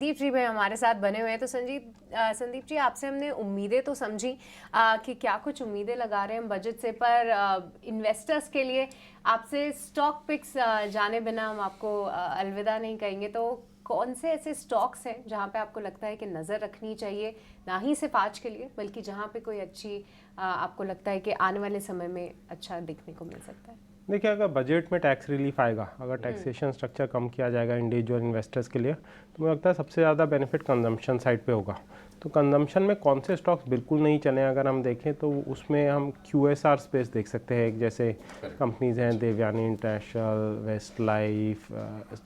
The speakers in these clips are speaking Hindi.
संदीप जी भाई हमारे साथ बने हुए हैं। तो संदीप जी, आपसे हमने उम्मीदें तो समझी कि क्या कुछ उम्मीदें लगा रहे हैं हम बजट से, पर इन्वेस्टर्स के लिए आपसे स्टॉक पिक्स जाने बिना हम आपको अलविदा नहीं कहेंगे। तो कौन से ऐसे स्टॉक्स हैं जहां पे आपको लगता है कि नज़र रखनी चाहिए, ना ही सिर्फ आज के लिए बल्कि जहां पे कोई अच्छी आपको लगता है कि आने वाले समय में अच्छा दिखने को मिल सकता है? देखिए, अगर बजट में टैक्स रिलीफ आएगा, अगर टैक्सेशन स्ट्रक्चर कम किया जाएगा इंडिविजुअल इन्वेस्टर्स के लिए, तो मुझे लगता है सबसे ज़्यादा बेनिफिट कंजम्पशन साइड पे होगा। तो कंजम्पशन में कौन से स्टॉक्स बिल्कुल नहीं चले अगर हम देखें, तो उसमें हम QSR स्पेस देख सकते हैं। एक जैसे कंपनीज हैं Devyani International, Westlife,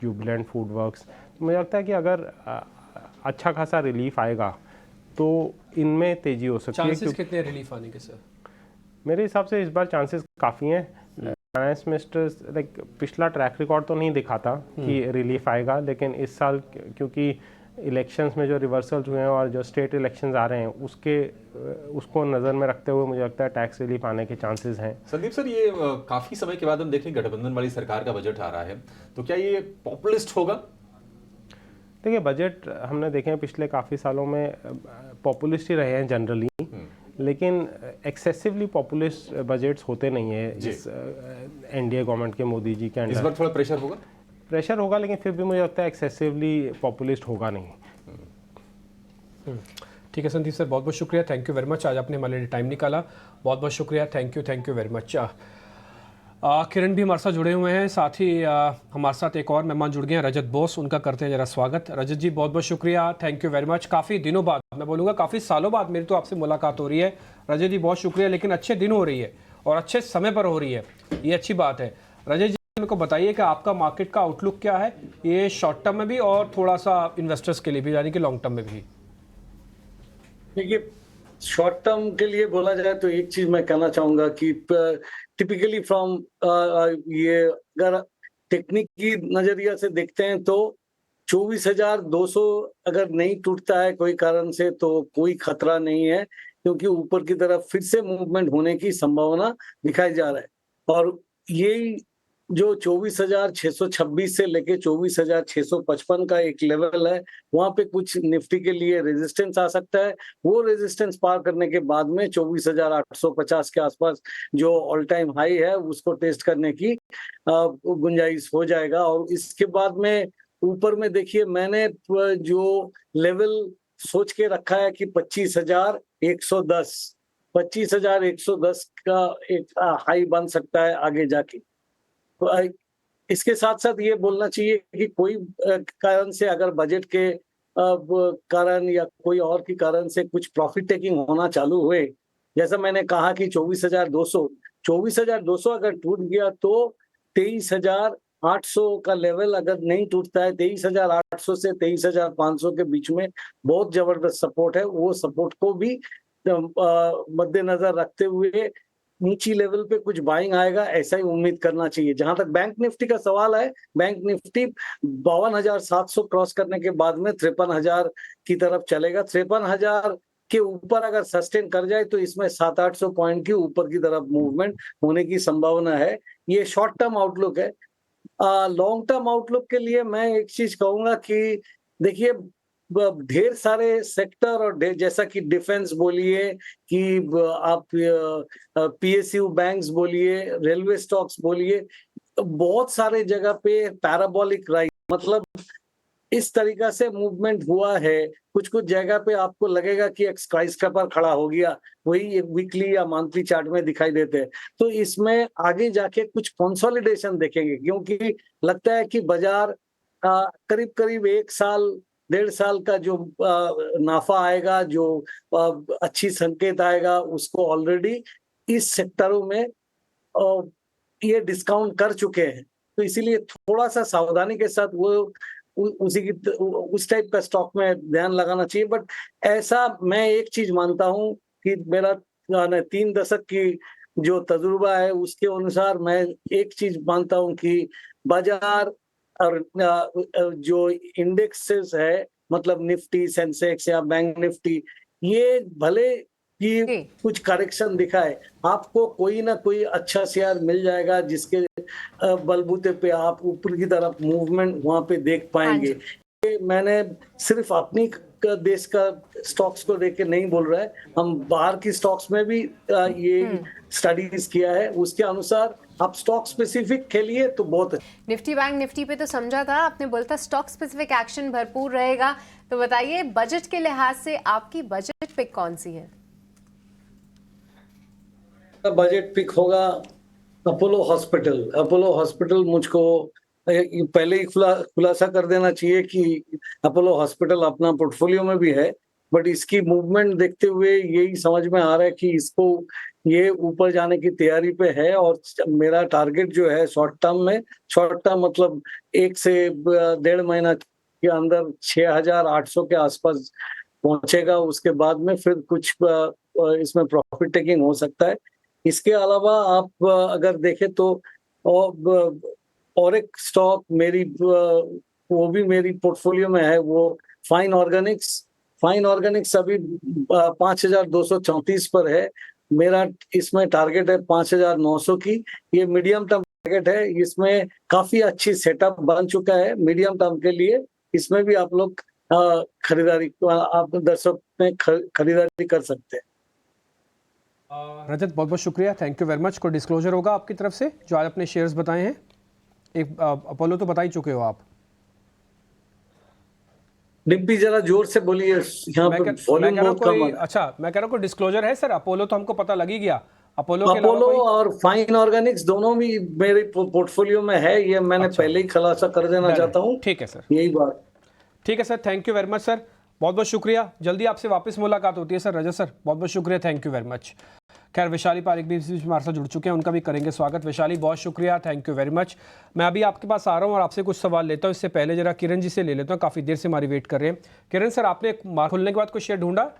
Jubilant food works. तो मुझे लगता है कि अगर अच्छा खासा रिलीफ आएगा तो इनमें तेज़ी हो सकती है। चांसेस कितने रिलीफ आने के सर? मेरे हिसाब से इस बार चांसेस काफ़ी हैं। फाइनेंस मिनिस्टर्स लाइक पिछला ट्रैक रिकॉर्ड तो नहीं दिखाता कि रिलीफ आएगा, लेकिन इस साल क्योंकि इलेक्शंस में जो रिवर्सल्स हुए हैं और जो स्टेट इलेक्शंस आ रहे हैं उसको नज़र में रखते हुए मुझे लगता है टैक्स रिलीफ आने के चांसेस हैं। संदीप सर, ये काफी समय के बाद हम देख रहे हैं गठबंधन वाली सरकार का बजट आ रहा है, तो क्या ये पॉपुलिस्ट होगा? देखिए, बजट हमने देखे हैं पिछले काफ़ी सालों में पॉपुलिस्ट ही रहे हैं जनरली, लेकिन एक्सेसिवली पॉपुलिस्ट बजट्स होते नहीं है इस NDA गवर्नमेंट के, मोदी जी के अंडर। इस बार थोड़ा प्रेशर होगा, लेकिन फिर भी मुझे लगता है एक्सेसिवली पॉपुलिस्ट होगा नहीं। ठीक है संदीप सर, बहुत बहुत शुक्रिया, थैंक यू वेरी मच। आज आपने हमारे लिए टाइम निकाला, बहुत बहुत शुक्रिया, थैंक यू वेरी मच। किरण भी हमारे साथ जुड़े हुए हैं, साथ ही हमारे साथ एक और मेहमान जुड़ गए हैं, रजत बोस, उनका करते हैं जरा स्वागत। रजत जी बहुत बहुत शुक्रिया, थैंक यू वेरी मच। काफ़ी दिनों बाद, मैं बोलूँगा काफ़ी सालों बाद मेरी तो आपसे मुलाकात हो रही है। रजत जी बहुत शुक्रिया, लेकिन अच्छे दिन हो रही है और अच्छे समय पर हो रही है, ये अच्छी बात है। रजत जी मेरे को बताइए कि आपका मार्केट का आउटलुक क्या है, ये शॉर्ट टर्म में भी और थोड़ा सा इन्वेस्टर्स के लिए भी, यानी कि लॉन्ग टर्म में भी। देखिए, शॉर्ट टर्म के लिए बोला जाए तो एक चीज मैं कहना चाहूंगा कि टिपिकली फ्रॉम ये अगर टेक्निक की नजरिया से देखते हैं तो 24,200 अगर नहीं टूटता है कोई कारण से तो कोई खतरा नहीं है, क्योंकि ऊपर की तरफ फिर से मूवमेंट होने की संभावना दिखाई जा रहा है। और ये जो 24,626 से लेके 24,655 का एक लेवल है, वहां पे कुछ निफ्टी के लिए रेजिस्टेंस आ सकता है। वो रेजिस्टेंस पार करने के बाद में 24,850 के आसपास जो ऑल टाइम हाई है उसको टेस्ट करने की गुंजाइश हो जाएगा। और इसके बाद में ऊपर में देखिए, मैंने जो लेवल सोच के रखा है कि 25,110 का एक हाई बन सकता है आगे जाके। इसके साथ साथ ये बोलना चाहिए कि कोई कारण से अगर बजट के कारण या कोई और के कारण से कुछ प्रॉफिट टेकिंग होना चालू हुए, जैसा मैंने कहा कि 24,200 अगर टूट गया तो 23,800 का लेवल अगर नहीं टूटता है, 23,800 से 23,500 के बीच में बहुत जबरदस्त सपोर्ट है। वो सपोर्ट को भी मद्देनजर रखते हुए ऊंची लेवल पे कुछ बाइंग आएगा, ऐसा ही उम्मीद करना चाहिए। जहां तक बैंक निफ्टी का सवाल है, बैंक निफ्टी 52,700 क्रॉस करने के बाद में 53,000 की तरफ चलेगा। 53,000 के ऊपर अगर सस्टेन कर जाए तो इसमें 700-800 पॉइंट की ऊपर की तरफ मूवमेंट होने की संभावना है। ये शॉर्ट टर्म आउटलुक है। लॉन्ग टर्म आउटलुक के लिए मैं एक चीज कहूंगा कि देखिए, ढेर सारे सेक्टर और जैसा कि डिफेंस बोलिए कि आप PSU बैंक्स बोलिए, रेलवे स्टॉक्स बोलिए, बहुत सारे जगह पे पैराबोलिक राइज, मतलब इस तरीका से मूवमेंट हुआ है। कुछ कुछ जगह पे आपको लगेगा कि एक स्काईस्क्रैपर खड़ा हो गया, वही वीकली या मंथली चार्ट में दिखाई देते हैं। तो इसमें आगे जाके कुछ कंसोलिडेशन देखेंगे, क्योंकि लगता है कि बाजार करीब करीब 1 साल 1.5 साल का जो नाफा आएगा, जो अच्छी संकेत आएगा, उसको ऑलरेडी इस सेक्टरों में ये डिस्काउंट कर चुके हैं। तो इसीलिए थोड़ा सा सावधानी के साथ वो उस टाइप का स्टॉक में ध्यान लगाना चाहिए। बट ऐसा मैं एक चीज मानता हूं कि मेरा 3 दशक की जो तजुर्बा है उसके अनुसार मैं एक चीज मानता हूं कि बाजार और जो इंडेक्सेस है, मतलब निफ्टी, सेंसेक्स या बैंक निफ्टी, ये भले कि कुछ करेक्शन दिखाए, आपको कोई ना कोई अच्छा शेयर मिल जाएगा जिसके बलबूते पे आप ऊपर की तरफ मूवमेंट वहां पे देख पाएंगे। मैंने सिर्फ अपनी देश का स्टॉक्स को देख के नहीं बोल रहा है, हम बाहर की स्टॉक्स में भी ये स्टडीज किया है, उसके अनुसार आप स्टॉक स्पेसिफिक खेलिए तो बहुत अच्छा। निफ्टी बैंक निफ्टी पे तो समझा था आपने, बोलता स्टॉक स्पेसिफिक एक्शन भरपूर रहेगा। तो बताइए बजट के लिहाज से आपकी बजट पिक कौन सी है? बजट पिक होगा अपोलो हॉस्पिटल। अपोलो हॉस्पिटल मुझको पहले ही खुलासा कर देना चाहिए कि अपोलो हॉस्पिटल अपना पोर्टफोलियो में भी है, बट इसकी मूवमेंट देखते हुए यही समझ में आ रहा है कि इसको ये ऊपर जाने की तैयारी पे है। और मेरा टारगेट जो है शॉर्ट टर्म मतलब 1 से 1.5 महीना के अंदर 6,800 के आसपास पहुंचेगा। उसके बाद में फिर कुछ इसमें प्रॉफिट टेकिंग हो सकता है। इसके अलावा आप अगर देखें तो और एक स्टॉक मेरी वो भी मेरी पोर्टफोलियो में है, वो फाइन ऑर्गेनिक्स अभी 5,234 पर है। मेरा इसमें टारगेट है 5,900 की। ये मीडियम टर्म टारगेट है, इसमें काफी अच्छी सेटअप बन चुका है मीडियम टर्म के लिए। इसमें भी आप लोग आप दर्शक में खरीदारी कर सकते हैं। रजत बहुत बहुत शुक्रिया, थैंक यू वेरी मच। कोई डिस्क्लोजर होगा आपकी तरफ से जो आज अपने शेयर्स बताए हैं? एक अपोलो तो बता ही चुके हो आप। डिब्बी जरा जोर से बोलिए, यहाँ पे वॉल्यूम बहुत कम है। अच्छा, मैं कह रहा हूँ कोई डिस्क्लोजर है सर? अपोलो तो हमको पता लग ही गया। अपोलो के अलावा अपोलो कोई? और फाइन ऑर्गेनिक्स दोनों भी मेरे पोर्टफोलियो में है, ये मैंने पहले ही खुलासा कर देना चाहता हूँ। ठीक है सर, यही बात। ठीक है sir, thank you very much sir, बहुत बहुत शुक्रिया। जल्दी आपसे वापस मुलाकात होती है सर। रजत सर बहुत बहुत शुक्रिया, थैंक यू वेरी मच। खैर वैशाली पारिक भी इस बीच हमारे साथ जुड़ चुके हैं, उनका भी करेंगे स्वागत। वैशाली बहुत शुक्रिया, थैंक यू वेरी मच। मैं अभी आपके पास आ रहा हूँ और आपसे कुछ सवाल लेता हूँ। इससे पहले जरा किरण जी से ले लेता हूँ, काफ़ी देर से हमारी वेट कर रहे हैं। किरण सर, आपने खुलने के बाद कोई शेयर ढूंढा?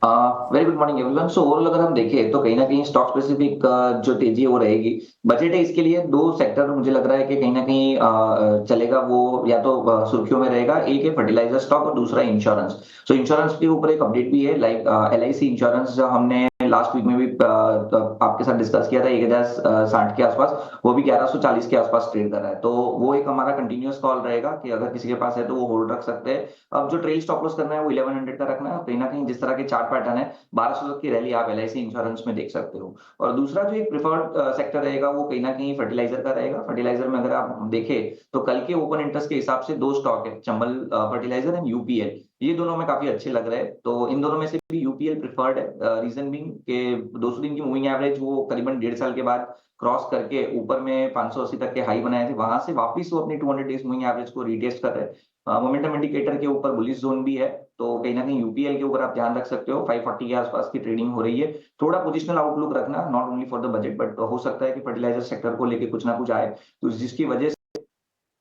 Very good morning everyone. So overall अगर हम देखें तो कहीं ना कहीं स्टॉक स्पेसिफिक जो तेजी है वो रहेगी। बजट है इसके लिए 2 सेक्टर मुझे लग रहा है कि कहीं ना कहीं चलेगा, वो या तो सुर्खियों में रहेगा। एक है फर्टिलाइजर स्टॉक और दूसरा इंश्योरेंस। सो इंश्योरेंस के ऊपर एक अपडेट भी है, लाइक LIC इंश्योरेंस जो हमने लास्ट वीक में भी आपके साथ डिस्कस किया था 1,060 के आसपास, वो भी 1,140 के आसपास ट्रेड कर रहा है। तो वो एक हमारा कंटिन्यूअस कॉल रहेगा कि अगर किसी के पास है तो वो होल्ड रख सकते हैं। अब जो ट्रेल स्टॉप लॉस करना है वो 1100 का रखना है। कहीं ना कहीं जिस तरह के चार्ट पैटर्न है 1200 तक की रैली आप LIC इंश्योरेंस में देख सकते हो। और दूसरा जो एक प्रिफर्ड सेक्टर रहेगा वो कहीं ना कहीं फर्टिलाइजर का रहेगा। फर्टिलाइजर में अगर आप देखें तो कल के ओपन इंटरेस्ट के हिसाब से 2 स्टॉक है, चंबल फर्टिलाइजर एंड UPL। ये दोनों में काफी अच्छे लग रहे हैं, तो इन दोनों में से भी UPL प्रिफर्ड है। रीजन बीइंग के 200 दिन की मूविंग एवरेज वो करीबन 1.5 साल के बाद क्रॉस करके ऊपर में 580 तक के हाई बनाए थे, वहां से वापस वो अपनी 200 डेज मूविंग एवरेज को रीटेस्ट कर रहे हैं। मोमेंटम इंडिकेटर के ऊपर बुलिश जोन भी है, तो कहीं ना कहीं UPL के ऊपर आप ध्यान रख सकते हो। 540 के आसपास की ट्रेडिंग हो रही है। थोड़ा पोजिशनल आउटलुक रखना, not only for the budget, but हो सकता है कि फर्टिलाइजर सेक्टर को लेके कुछ ना कुछ आए, तो जिसकी वजह से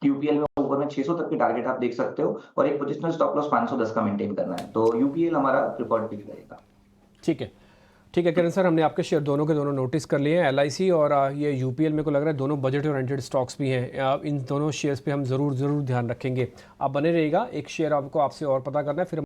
UPL में ऊपर में 600 तक की टारगेट आप देख सकते हो और एक पोजिशनल स्टॉप लॉस 510 का मेंटेन करना है। तो UPL हमारा प्रिफर्ड पिक रहेगा। ठीक है, ठीक है किरण सर, हमने आपके शेयर दोनों के दोनों नोटिस कर लिए हैं। LIC और ये UPL मेरे को लग रहा है दोनों बजट ओरिएंटेड स्टॉक्स भी हैं। इन दोनों शेयर्स पे हम ज़रूर ध्यान रखेंगे। आप बने रहिएगा, एक शेयर आपको आपसे और पता करना है, फिर